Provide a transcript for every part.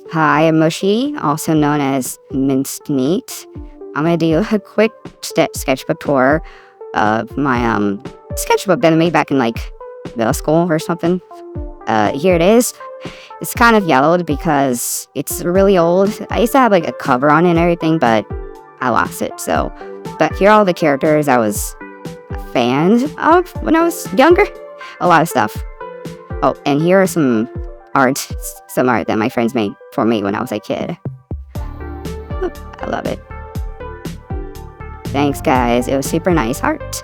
Hi, I'm Mushy, also known as Minced Meat. I'm gonna do a quick sketchbook tour of my sketchbook that I made back in like middle school or something. Here it is. It's kind of yellowed because it's really old. I used to have like a cover on it and everything, but I lost it. But here are all the characters I was a fan of when I was younger. A lot of stuff. Oh, and here are some art that my friends made for me when I was a kid. I love it. Thanks, guys. It was super nice art.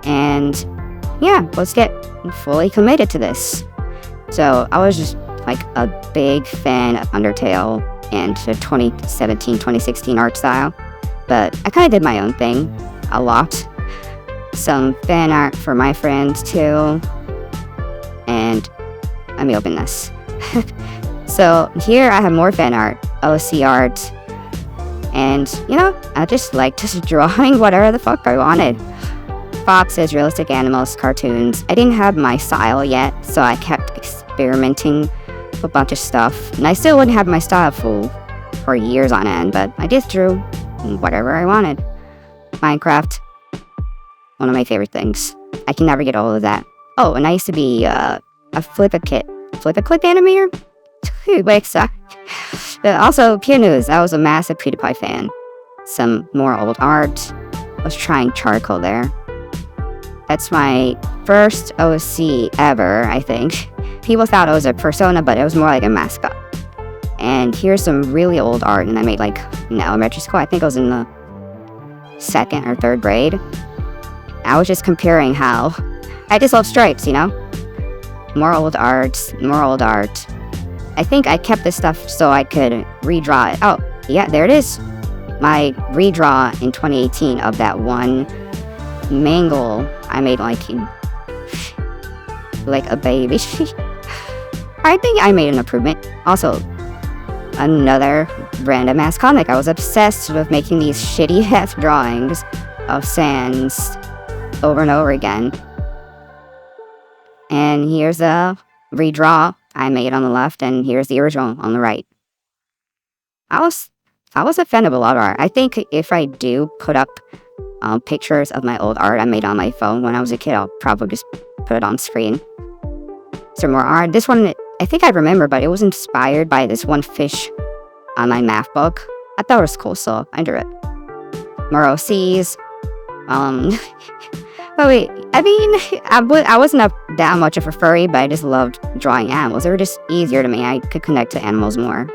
And yeah, let's get fully committed to this. So I was just like a big fan of Undertale and the 2017-2016 art style, but I kind of did my own thing a lot. Some fan art for my friends too, and let me open this. So here I have more fan art, OC art, and I just liked just drawing whatever the fuck I wanted. Foxes, realistic animals, cartoons. I didn't have my style yet, so I kept experimenting with a bunch of stuff, and I still wouldn't have my style for years on end, but I just drew whatever I wanted. Minecraft, one of my favorite things. I can never get old of that. Oh, and I used to be a flip-a-clip animator? Wait, sorry. Also, Peer News. I was a massive PewDiePie fan. Some more old art. I was trying charcoal there. That's my first OC ever, I think. People thought it was a persona, but it was more like a mascot. And here's some really old art, and I made like in elementary school. I think I was in the 2nd or 3rd grade. I was just comparing how I just love stripes, More old art. I think I kept this stuff so I could redraw it. Oh, yeah, there it is. My redraw in 2018 of that one mangle I made like a baby. I think I made an improvement. Also, another random ass comic. I was obsessed with making these shitty ass drawings of Sans over and over again. And here's a redraw I made on the left, and here's the original on the right. I was a fan of a lot of art. I think if I do put up pictures of my old art I made on my phone when I was a kid, I'll probably just put it on screen. Some more art. This one, I think I remember, but it was inspired by this one fish on my math book. I thought it was cool, so I drew it. More OCs. But wait, I mean, I wasn't that much of a furry, but I just loved drawing animals. They were just easier to me. I could connect to animals more.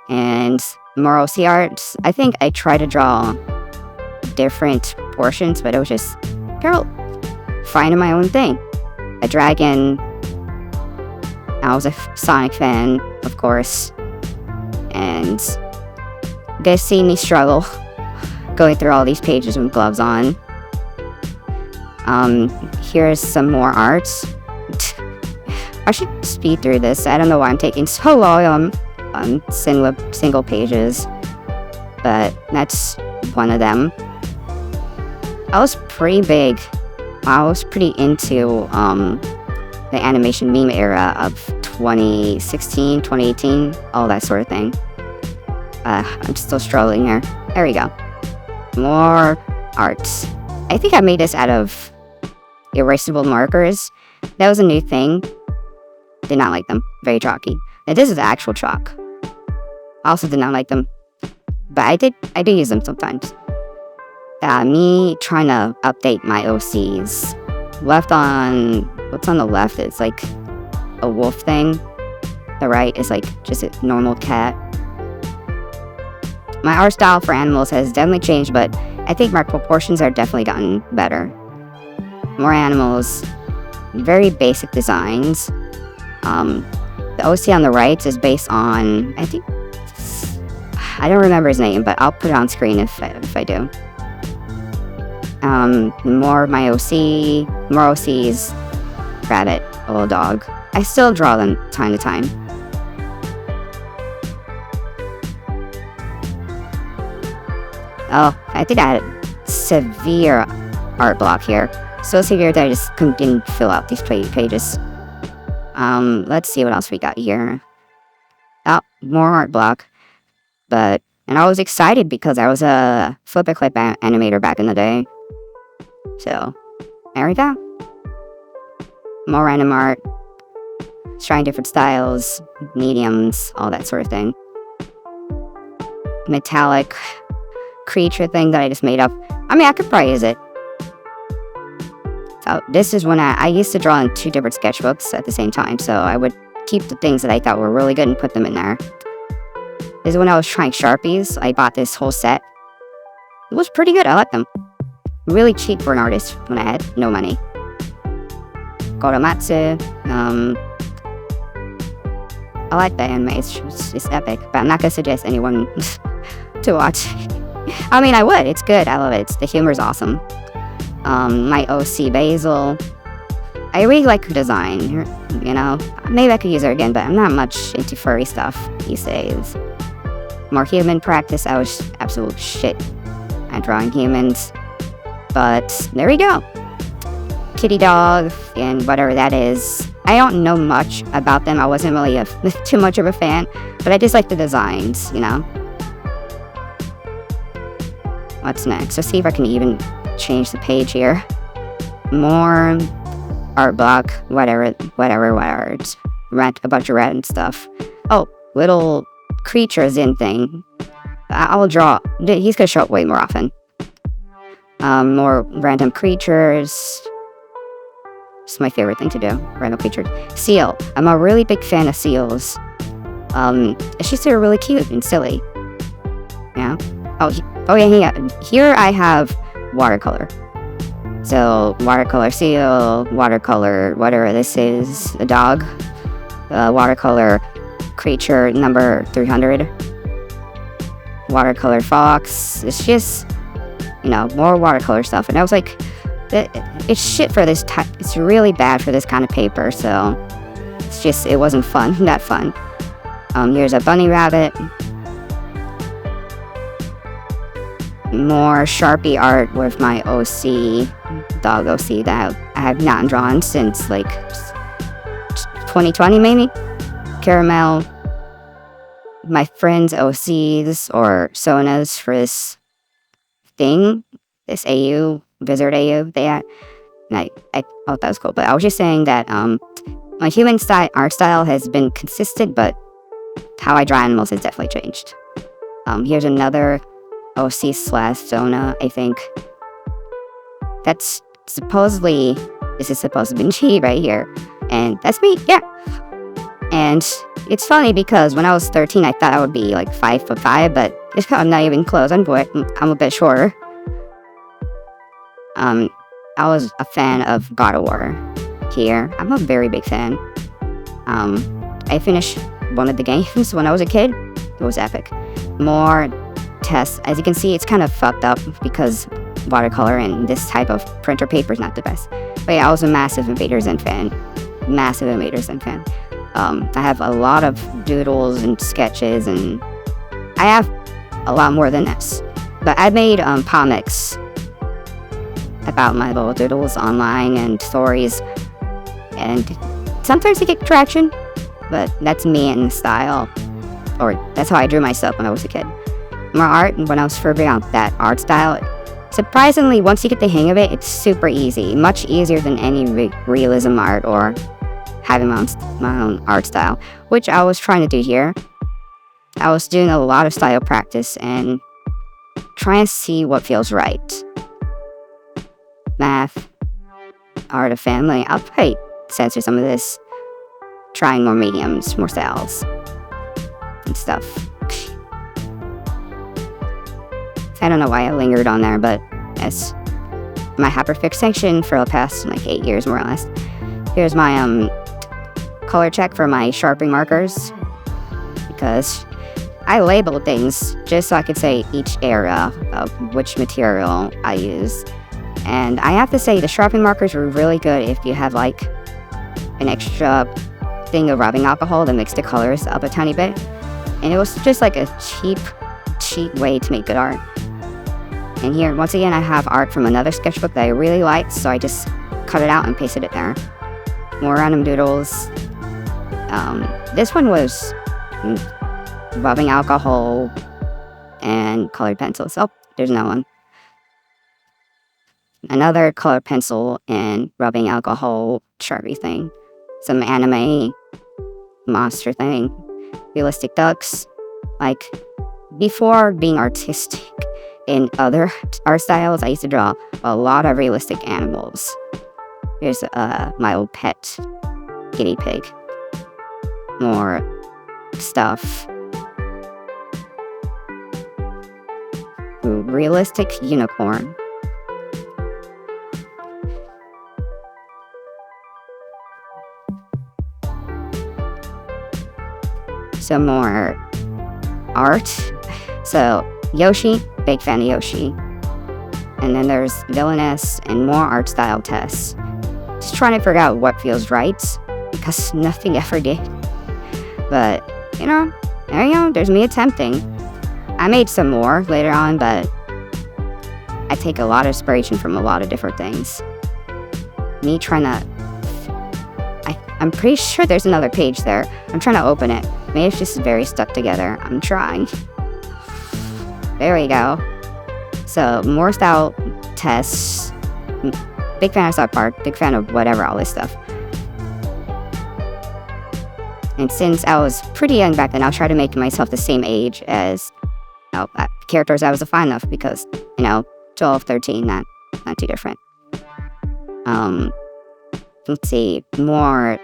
And more OC art. I think I tried to draw different portions, but it was just finding my own thing. A dragon. I was a Sonic fan, of course. And you guys see me struggle going through all these pages with gloves on. Here's some more art. I should speed through this. I don't know why I'm taking so long on single pages, but that's one of them. I was pretty big. I was pretty into the animation meme era of 2016, 2018, all that sort of thing. I'm still struggling here. There we go. More art. I think I made this out of erasable markers. That was a new thing. Did not like them. Very chalky. Now this is actual chalk. Also did not like them. But I do use them sometimes. Me trying to update my OCs. What's on the left is like a wolf thing. The right is like just a normal cat. My art style for animals has definitely changed, but I think my proportions are definitely gotten better. More animals, very basic designs. The OC on the right is based on, I don't remember his name, but I'll put it on screen if I do. More of my more OCs, rabbit, a little dog. I still draw them time to time. Oh, I think I had a severe art block here. So severe that I just didn't fill out these pages. Let's see what else we got here. Oh, more art block. And I was excited because I was a flipper clip animator back in the day. So, there we go. More random art. Trying different styles, mediums, all that sort of thing. Metallic creature thing that I just made up. I mean, I could probably use it. So this is when I used to draw in 2 different sketchbooks at the same time, so I would keep the things that I thought were really good and put them in there. This is when I was trying Sharpies. I bought this whole set. It was pretty good. I liked them. Really cheap for an artist when I had no money. Goromatsu. I like the anime. It's epic, but I'm not gonna suggest anyone to watch. I mean, I would. It's good. I love it. The humor's awesome. My OC Basil. I really like her design. You know, maybe I could use her again, but I'm not much into furry stuff these days. More human practice. I was absolute shit at drawing humans, but there we go. Kitty dog and whatever that is. I don't know much about them. I wasn't really too much of a fan, but I just like the designs, you know. What's next? Let's see if I can even change the page here. More art block, whatever. It's a bunch of red stuff. Oh, little creature Zen thing. I'll draw. He's gonna show up way more often. More random creatures. It's my favorite thing to do. Random creatures. Seal. I'm a really big fan of seals. It's just they're really cute and silly. Yeah. Oh yeah. Here I have watercolor. So watercolor seal, watercolor whatever this is, a dog, watercolor creature number 300, watercolor fox. It's just, you know, more watercolor stuff. And I was like, it's shit for this type. It's really bad for this kind of paper. So it's just, it wasn't fun, not fun. Here's a bunny rabbit. More Sharpie art with my OC, dog OC that I have not drawn since like 2020 maybe. Caramel. My friend's OCs or Sonas for this thing, this AU, Wizard AU they had. And I thought that was cool, but I was just saying that my human art style has been consistent, but how I draw animals has definitely changed. Here's another OC / Sona, I think. This is supposed to be G right here. And that's me, yeah. And it's funny because when I was 13, I thought I would be like 5'5", but I'm not even close. I'm a bit shorter. I was a fan of God of War here. I'm a very big fan. I finished one of the games when I was a kid. It was epic. More tests. As you can see, it's kind of fucked up because watercolor and this type of printer paper is not the best. But yeah, I was a massive Invader Zen fan. I have a lot of doodles and sketches, and I have a lot more than this. But I made comics about my little doodles online and stories, and sometimes they get traction, but that's me and style, or that's how I drew myself when I was a kid. More art, and when I was figuring out that art style, surprisingly, once you get the hang of it, it's super easy, much easier than any realism art or having my own art style, which I was trying to do here. I was doing a lot of style practice and trying to see what feels right. Math, art of family. I'll probably censor some of this. Trying more mediums, more styles, and stuff. I don't know why I lingered on there, but that's my hyperfixation for the past like 8 years, more or less. Here's my color check for my sharpening markers, because I labeled things just so I could say each area of which material I use. And I have to say the sharpening markers were really good if you have like an extra thing of rubbing alcohol that makes the colors up a tiny bit. And it was just like a cheap way to make good art. And here, once again, I have art from another sketchbook that I really liked, so I just cut it out and pasted it there. More random doodles. This one was rubbing alcohol and colored pencils. Oh, there's no one. Another colored pencil and rubbing alcohol Sharpie thing. Some anime monster thing. Realistic ducks. Like, before being artistic in other art styles, I used to draw a lot of realistic animals. Here's my old pet guinea pig. More stuff. Ooh, realistic unicorn. Some more art. So, Yoshi, big fan of Yoshi. And then there's Villainess and more art style tests. Just trying to figure out what feels right, because nothing ever did. But, there you go, there's me attempting. I made some more later on, but I take a lot of inspiration from a lot of different things. Me trying to... I'm pretty sure there's another page there. I'm trying to open it. Maybe it's just very stuck together. I'm trying. There we go. So, more style tests. Big fan of South Park. Big fan of whatever, all this stuff. And since I was pretty young back then, I'll try to make myself the same age as characters I was a fan of, because, 12, 13, not too different. Let's see, more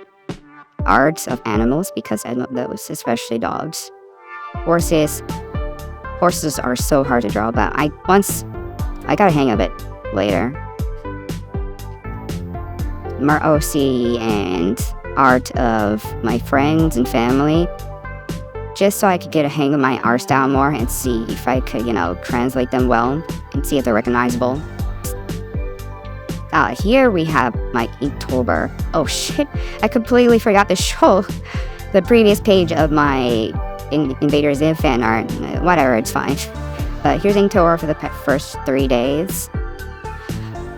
art of animals, because I love those, especially dogs. Horses are so hard to draw, but I got a hang of it later. More OC and art of my friends and family, just so I could get a hang of my art style more and see if I could, translate them well and see if they're recognizable. Here we have my Inktober. Oh shit, I completely forgot to show the previous page of my Invader Zim fan art. Whatever, it's fine. But here's Inktober for the first 3 days.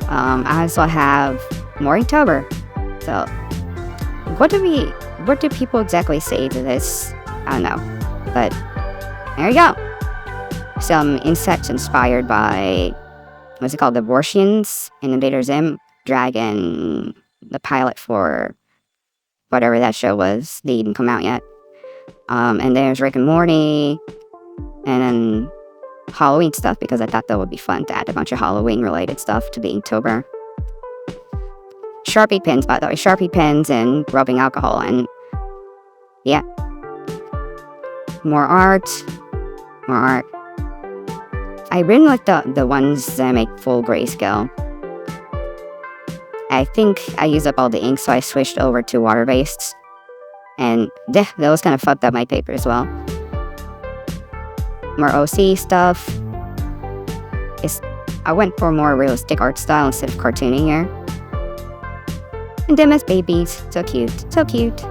I also have more Inktober. So, what do people exactly say to this? I don't know. But, there you go. Some insects inspired by, what's it called, the Vortians in Invader Zim. Dragon, the pilot for whatever that show was. They didn't come out yet. And there's Rick and Morty. And then Halloween stuff, because I thought that would be fun to add a bunch of Halloween related stuff to the Inktober. Sharpie pens, by the way. Sharpie pens and rubbing alcohol. And yeah. More art. I really like the ones that make full grayscale. I think I used up all the ink, so I switched over to water-based. And that was kind of fucked up my paper as well. More OC stuff. I went for more realistic art style instead of cartooning here. And them as babies. So cute. So cute.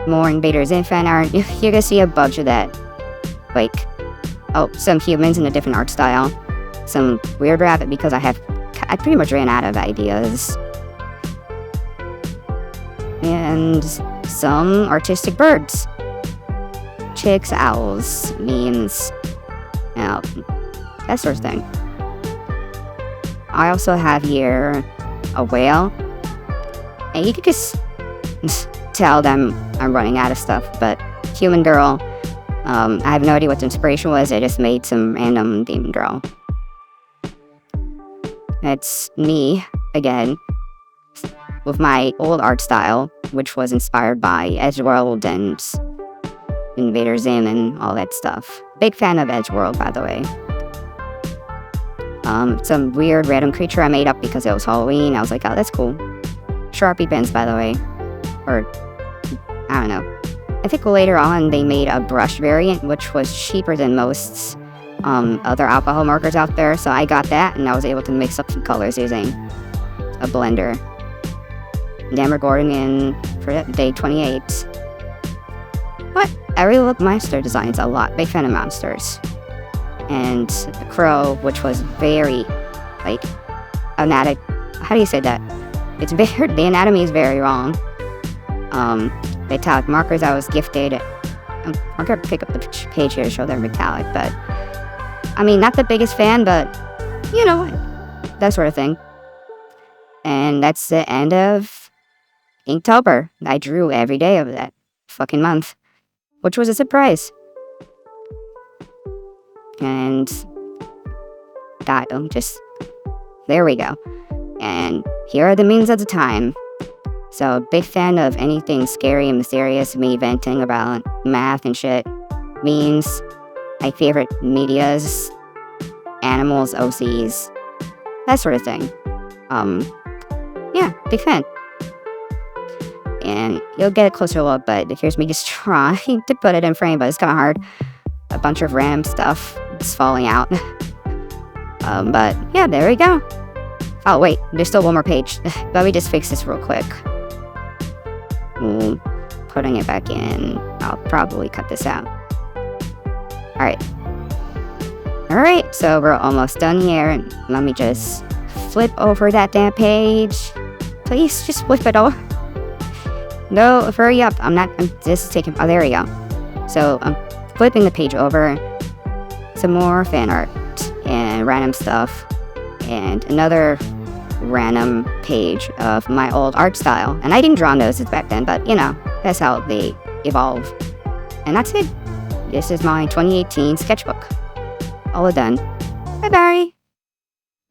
More Invader Zim fan art. You can see a bunch of that. Like, some humans in a different art style. Some weird rabbit, because I pretty much ran out of ideas. And some artistic birds. Chicks, owls, memes, that sort of thing. I also have here a whale. And you could just tell them I'm running out of stuff, but human girl. I have no idea what the inspiration was. I just made some random demon girl. It's me, again, with my old art style, which was inspired by Edgeworld and Invader Zim and all that stuff. Big fan of Edgeworld, by the way. Some weird random creature I made up because it was Halloween. I was like, oh, that's cool. Sharpie pens, by the way. Or, I don't know. I think later on they made a brush variant, which was cheaper than most other alcohol markers out there, so I got that, and I was able to mix up some colors using a blender. Demogorgon in for day 28. But I really love monster designs a lot. Big fan of monsters. And the crow, which was very, how do you say that? The anatomy is very wrong. metallic markers I was gifted. I'm gonna pick up the page here to show they're metallic, but I mean, not the biggest fan, but you know, that sort of thing. And that's the end of Inktober. I drew every day of that fucking month, which was a surprise. And that, there we go. And here are the memes of the time. So, big fan of anything scary and mysterious, me venting about math and shit. Memes, my favorite medias, animals, OCs, that sort of thing. Yeah, big fan. And you'll get a closer look, but here's me just trying to put it in frame, but it's kind of hard. A bunch of random stuff is falling out. But yeah, there we go. Oh wait, there's still one more page. Let me just fix this real quick. Putting it back in. I'll probably cut this out. Alright, so we're almost done here. Let me just flip over that damn page. Please, just flip it over. No, hurry up. This is taking, oh, there we go. So, I'm flipping the page over. Some more fan art and random stuff. And another random page of my old art style. And I didn't draw noses back then, but you know, that's how they evolve. And that's it. This is my 2018 sketchbook. All done. Bye-bye.